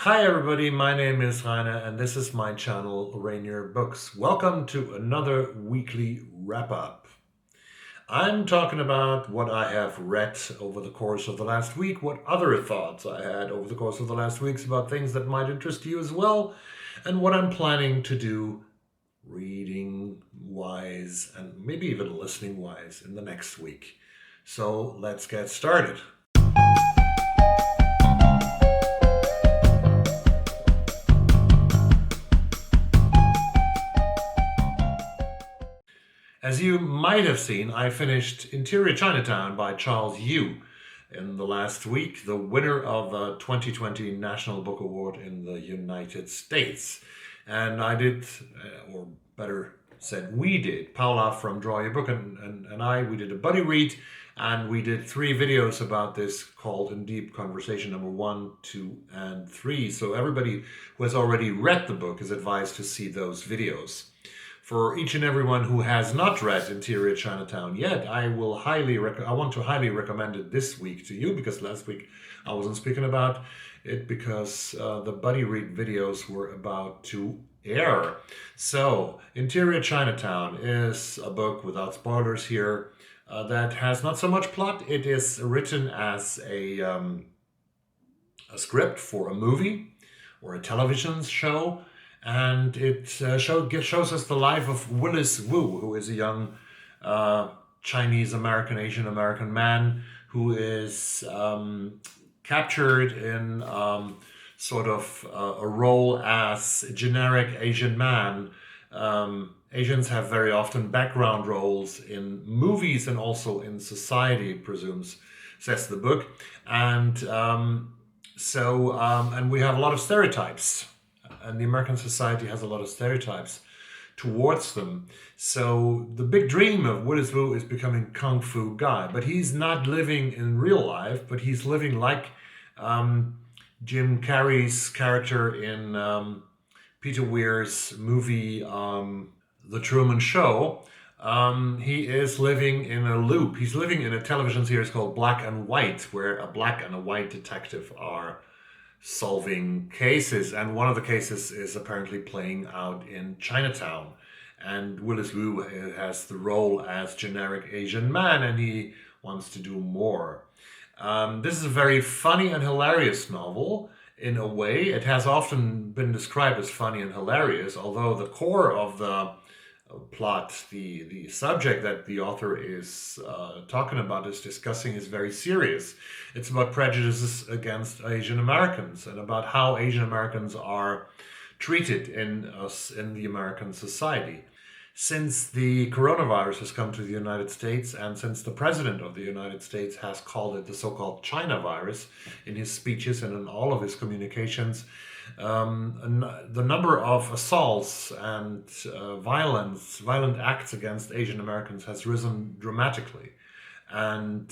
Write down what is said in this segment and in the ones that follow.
Hi everybody, my name is Rainer and this is my channel Rainierbooks. Welcome to another weekly wrap-up. I'm talking about what I have read over the course of the last week, what other thoughts I had over the course of the last weeks about things that might interest you as well, and what I'm planning to do reading-wise and maybe even listening-wise in the next week. So let's get started. As you might have seen, I finished Interior Chinatown by Charles Yu in the last week, the winner of the 2020 National Book Award in the United States. And I did, or better said, we did, Paula from Draw Your Book and I, we did a buddy read, and we did 3 videos about this called In Deep Conversation number 1, 2, and 3. So everybody who has already read the book is advised to see those videos. For each and everyone who has not read Interior Chinatown yet, I want to highly recommend it this week to you, because last week I wasn't speaking about it because the buddy read videos were about to air. So, Interior Chinatown is a book, without spoilers here, that has not so much plot. It is written as a script for a movie or a television show. And it shows us the life of Willis Wu, who is a young Chinese-American, Asian-American man who is captured in sort of a role as a generic Asian man. Asians have very often background roles in movies and also in society, it presumes, says the book. And and we have a lot of stereotypes. And the American society has a lot of stereotypes towards them. So the big dream of Willis Wu is becoming Kung Fu guy, but he's not living in real life, but he's living like Jim Carrey's character in Peter Weir's movie The Truman Show. He is living in a loop. He's living in a television series called Black and White, where a black and a white detective are solving cases, and one of the cases is apparently playing out in Chinatown, and Willis Wu has the role as generic Asian man, and he wants to do more. This is a very funny and hilarious novel. In a way, it has often been described as funny and hilarious, although the core of the plot, the subject that the author is talking about, is discussing, is very serious. It's about prejudices against Asian Americans and about how Asian Americans are treated in the American society. Since the coronavirus has come to the United States, and since the president of the United States has called it the so-called China virus in his speeches and in all of his communications, the number of assaults and violent acts against Asian Americans has risen dramatically. And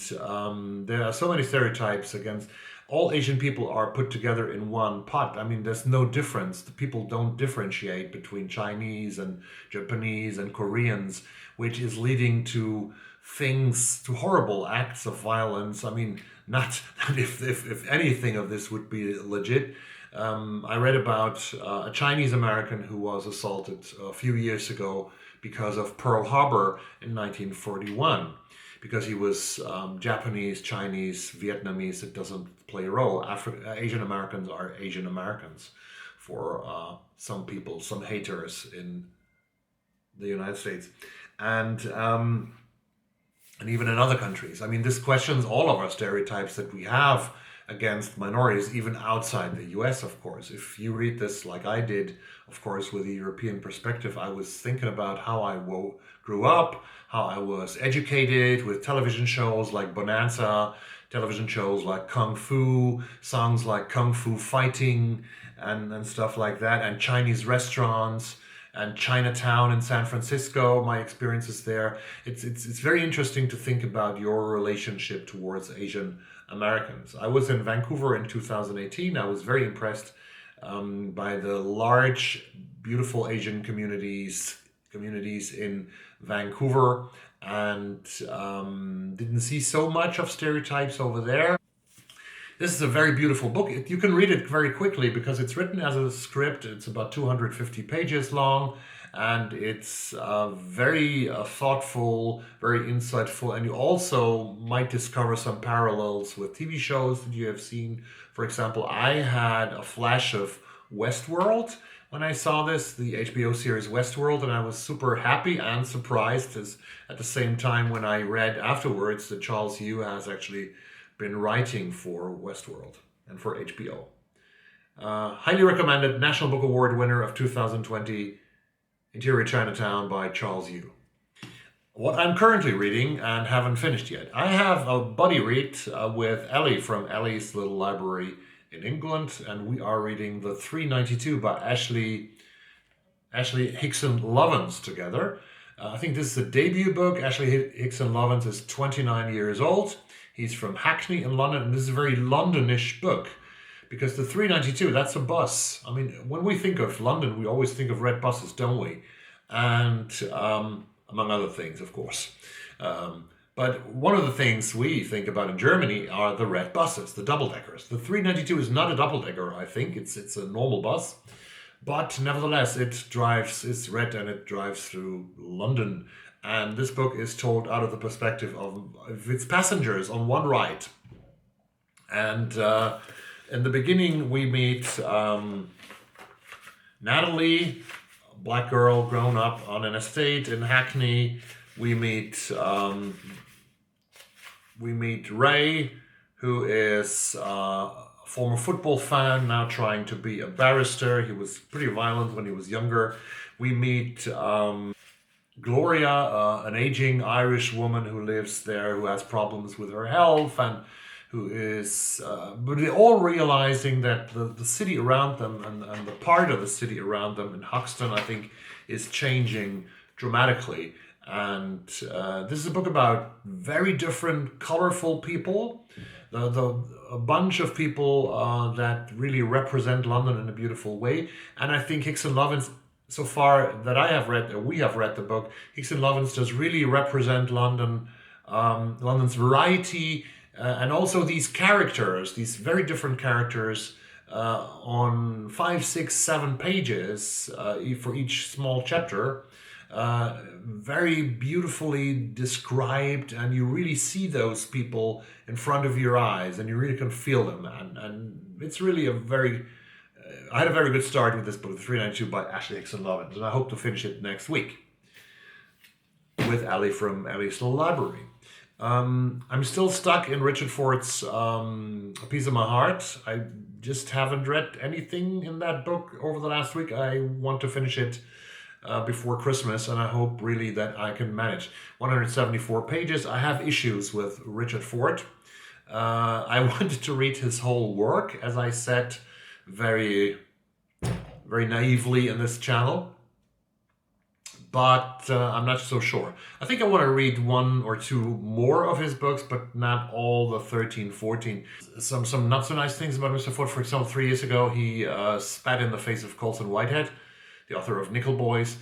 there are so many stereotypes against all Asian people are put together in one pot. I mean, there's no difference. The people don't differentiate between Chinese and Japanese and Koreans, which is leading to horrible acts of violence. I mean, not if anything of this would be legit. I read about a Chinese American who was assaulted a few years ago because of Pearl Harbor in 1941. Because he was Japanese, Chinese, Vietnamese, it doesn't play a role. Asian Americans are Asian Americans for some people, some haters in the United States. And even in other countries. I mean, this questions all of our stereotypes that we have against minorities, even outside the US, of course. If you read this like I did, of course, with a European perspective, I was thinking about how I grew up, how I was educated with television shows like Bonanza, television shows like Kung Fu, songs like Kung Fu Fighting, and stuff like that, and Chinese restaurants, and Chinatown in San Francisco, my experiences there. It's very interesting to think about your relationship towards Asian Americans. I was in Vancouver in 2018. I was very impressed by the large, beautiful Asian communities in Vancouver, and didn't see so much of stereotypes over there. This is a very beautiful book. You can read it very quickly because it's written as a script. It's about 250 pages long, and it's very thoughtful, very insightful, and you also might discover some parallels with TV shows that you have seen. For example, I had a flash of Westworld when I saw this, the HBO series Westworld, and I was super happy and surprised at the same time when I read afterwards that Charles Yu has actually been writing for Westworld and for HBO. Highly recommended, National Book Award winner of 2020, Interior Chinatown by Charles Yu. What I'm currently reading and haven't finished yet. I have a buddy read with Ellie from Ellie's Little Library in England, and we are reading The 392 by Ashley Hickson-Lovence together. I think this is a debut book. Ashley Hickson-Lovence is 29 years old. He's from Hackney in London, and this is a very Londonish book because the 392, that's a bus. I mean, when we think of London, we always think of red buses, don't we? And among other things, of course. But one of the things we think about in Germany are the red buses, the double-deckers. The 392 is not a double-decker, I think. It's a normal bus. But nevertheless, it's red and it drives through London. And this book is told out of the perspective of its passengers on one ride. And in the beginning, we meet Natalie, a black girl grown up on an estate in Hackney. We meet Ray, who is a former football fan, now trying to be a barrister. He was pretty violent when he was younger. We meet Gloria, an aging Irish woman who lives there, who has problems with her health, and who is, but they're all realizing that the city around them and the part of the city around them in Hoxton, I think, is changing dramatically. And this is a book about very different, colorful people, a bunch of people that really represent London in a beautiful way. And I think Hickson-Lovence, so far that I have read, or we have read the book, Hickson-Lovence does really represent London, London's variety, and also these characters, these very different characters on 5, 6, 7 pages for each small chapter. Very beautifully described, and you really see those people in front of your eyes, and you really can feel them. And it's really I had a very good start with this book, The 392 by Ashley Hickson-Lovence, and I hope to finish it next week with Ellie from Ellie's Little Library. I'm still stuck in Richard Ford's A Piece of My Heart. I just haven't read anything in that book over the last week. I want to finish it before Christmas, and I hope really that I can manage. 174 pages. I have issues with Richard Ford. I wanted to read his whole work, as I said very naively in this channel, but I'm not so sure. I think I want to read 1 or 2 more of his books, but not all the 13, 14. Some not so nice things about Mr. Ford. For example, 3 years ago, he spat in the face of Colson Whitehead, the author of Nickel Boys,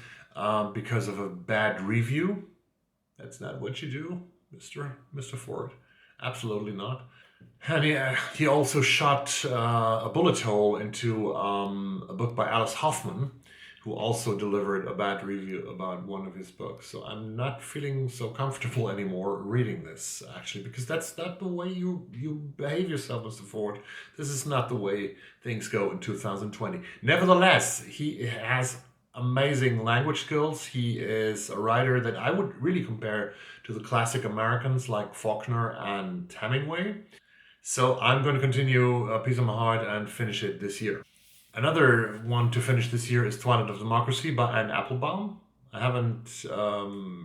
because of a bad review. That's not what you do, Mr. Ford. Absolutely not. And he also shot a bullet hole into a book by Alice Hoffman, who also delivered a bad review about one of his books. So I'm not feeling so comfortable anymore reading this, actually, because that's not the way you behave yourself, Mr. Ford. This is not the way things go in 2020. Nevertheless, he has amazing language skills. He is a writer that I would really compare to the classic Americans like Faulkner and Hemingway. So I'm going to continue A Piece of My Heart and finish it this year. Another one to finish this year is Twilight of Democracy by Anne Applebaum. I haven't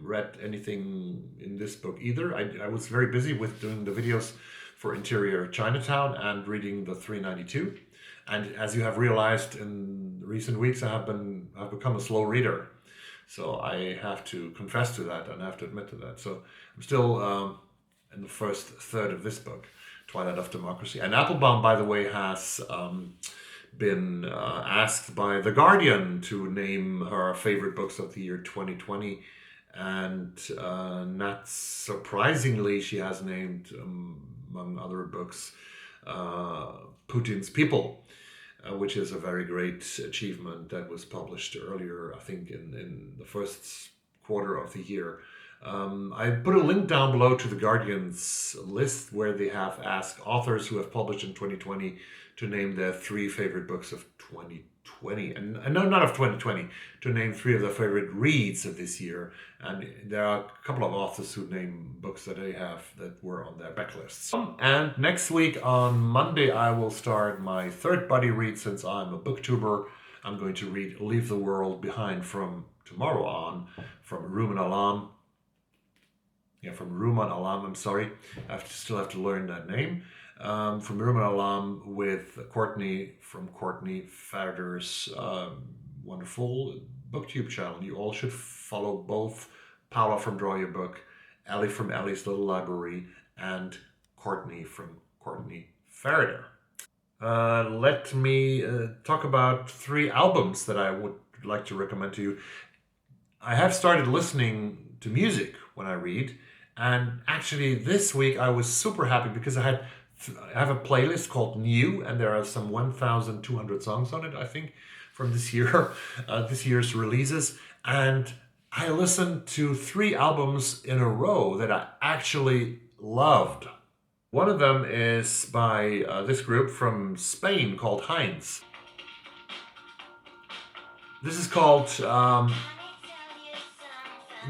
read anything in this book either. I was very busy with doing the videos for Interior Chinatown and reading the 392. And as you have realized in recent weeks, I've become a slow reader. So I have to confess to that and I have to admit to that. So I'm still in the first third of this book, Twilight of Democracy. And Applebaum, by the way, has been asked by The Guardian to name her favorite books of the year 2020. And not surprisingly, she has named, among other books, Putin's People, which is a very great achievement that was published earlier, I think, in the first quarter of the year. I put a link down below to the Guardian's list where they have asked authors who have published in 2020 to name their 3 favorite books of 2020. And no, not of 2020, to name 3 of their favorite reads of this year. And there are a couple of authors who name books that they have that were on their backlists. And next week on Monday, I will start my 3rd buddy read since I'm a booktuber. I'm going to read Leave the World Behind from tomorrow on, from Ruman Alam. From Ruman Alam, I'm sorry. I still have to learn that name. From Ruman Alam with Courtney from Courtney Fader's wonderful Booktube channel. You all should follow both Paula from Draw Your Book, Ellie from Ellie's Little Library, and Courtney from Courtney Farader. Let me talk about 3 albums that I would like to recommend to you. I have started listening to music when I read, and actually this week I was super happy because I have a playlist called New, and there are some 1,200 songs on it, I think, from this year, this year's releases. And I listened to 3 albums in a row that I actually loved. One of them is by this group from Spain called Hinds. This is called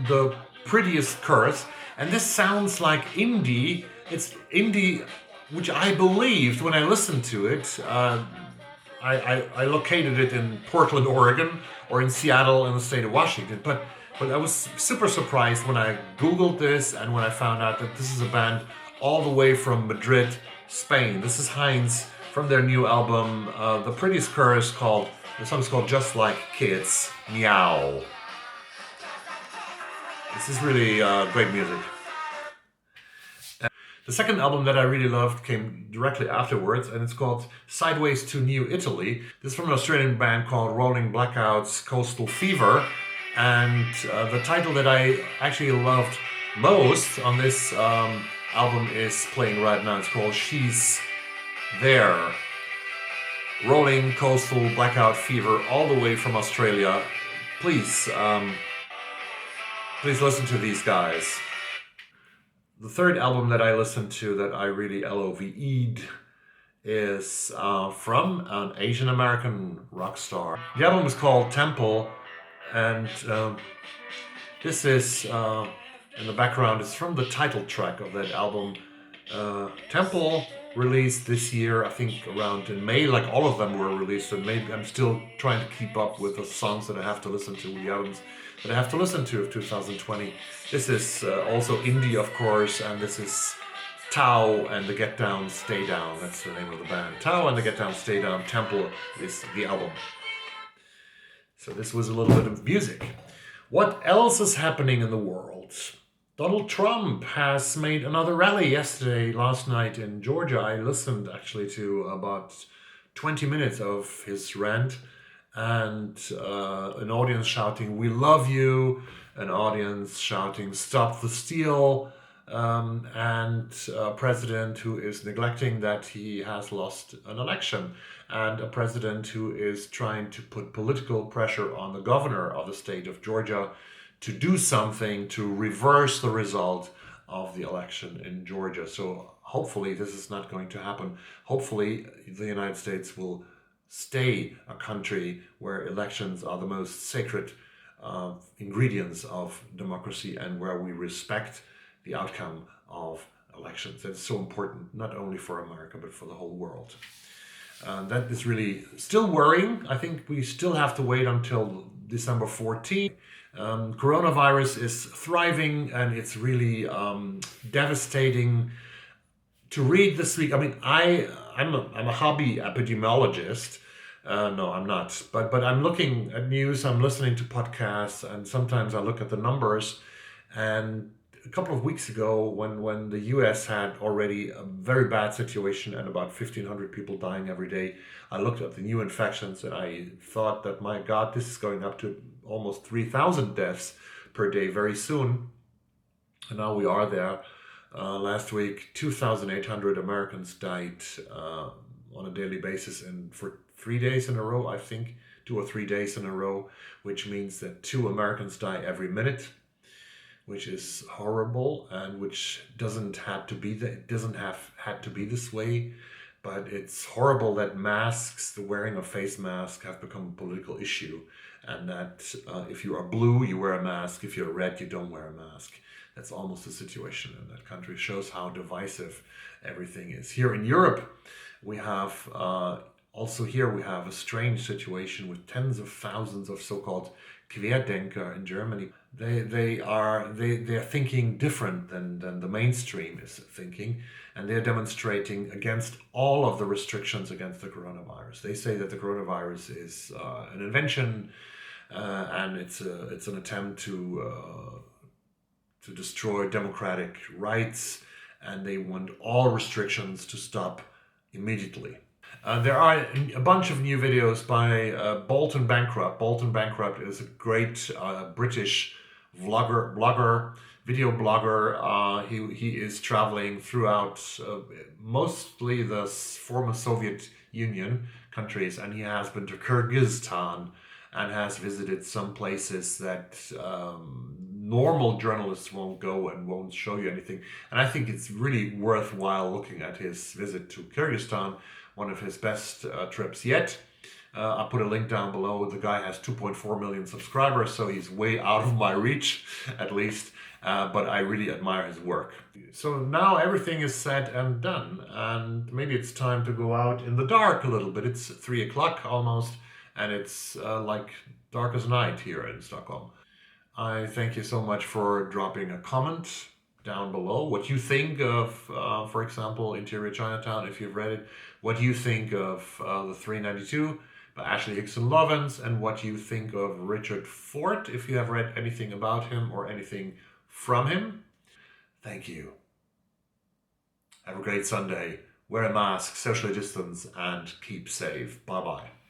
The Prettiest Curse, and this sounds like indie. It's indie, which I believed when I listened to it. I located it in Portland, Oregon, or in Seattle in the state of Washington. But I was super surprised when I Googled this and when I found out that this is a band all the way from Madrid, Spain. This is Hinds from their new album, The Prettiest Curse, the song's called Just Like Kids, Meow. This is really great music. The second album that I really loved came directly afterwards, and it's called Sideways to New Italy. This is from an Australian band called Rolling Blackouts Coastal Fever. And the title that I actually loved most on this album is playing right now. It's called She's There. Rolling Coastal Blackout Fever, all the way from Australia. Please listen to these guys. The third album that I listened to that I really LOVE'd is from an Asian American rock star. The album is called Temple, and this is in the background. It's from the title track of that album. Temple released this year, I think around in May, like all of them were released, and maybe I'm still trying to keep up with the songs that I have to listen to, the albums that I have to listen to of 2020. This is also indie, of course, and this is Thao and the Get Down, Stay Down. That's the name of the band. Thao and the Get Down, Stay Down. Temple is the album. So this was a little bit of music. What else is happening in the world? Donald Trump has made another rally last night in Georgia. I listened actually to about 20 minutes of his rant, and an audience shouting, "We love you," an audience shouting, "Stop the steal," and a president who is neglecting that he has lost an election, and a president who is trying to put political pressure on the governor of the state of Georgia to do something to reverse the result of the election in Georgia. So hopefully this is not going to happen. Hopefully the United States will stay a country where elections are the most sacred ingredients of democracy, and where we respect the outcome of elections. That's so important, not only for America, but for the whole world. That is really still worrying. I think we still have to wait until December 14th. Coronavirus is thriving, and it's really devastating to read this week. I mean, I'm a hobby epidemiologist. No, I'm not. But I'm looking at news, I'm listening to podcasts, and sometimes I look at the numbers. And a couple of weeks ago, when the US had already a very bad situation and about 1,500 people dying every day, I looked at the new infections and I thought that, my God, this is going up to almost 3,000 deaths per day very soon. And now we are there. Last week, 2,800 Americans died on a daily basis, and for 3 days in a row, I think, 2 or 3 days in a row, which means that 2 Americans die every minute, which is horrible and which doesn't have to be it doesn't have had to be this way. But it's horrible that masks, the wearing of face masks, have become a political issue, and that if you are blue, you wear a mask. If you're red, you don't wear a mask. That's almost the situation in that country. It shows how divisive everything is. Here in Europe, we have we have a strange situation with tens of thousands of so-called Querdenker in Germany. They're thinking different than the mainstream is thinking, and they're demonstrating against all of the restrictions against the coronavirus. They say that the coronavirus is an invention, and it's an attempt to destroy democratic rights, and they want all restrictions to stop immediately. There are a bunch of new videos by Bolton Bankrupt. Bolton Bankrupt is a great British video blogger. He is traveling throughout mostly the former Soviet Union countries, and he has been to Kyrgyzstan and has visited some places that normal journalists won't go and won't show you anything. And I think it's really worthwhile looking at his visit to Kyrgyzstan, one of his best trips yet. I'll put a link down below. The guy has 2.4 million subscribers, so he's way out of my reach, at least. But I really admire his work. So now everything is said and done, and maybe it's time to go out in the dark a little bit. It's 3 o'clock almost, and it's like dark as night here in Stockholm. I thank you so much for dropping a comment down below. What you think of, for example, Interior Chinatown, if you've read it. What you think of the 392 by Ashley Hickson-Lovence, and what you think of Richard Fort, if you have read anything about him or anything from him. Thank you. Have a great Sunday. Wear a mask, socially distance, and keep safe. Bye-bye.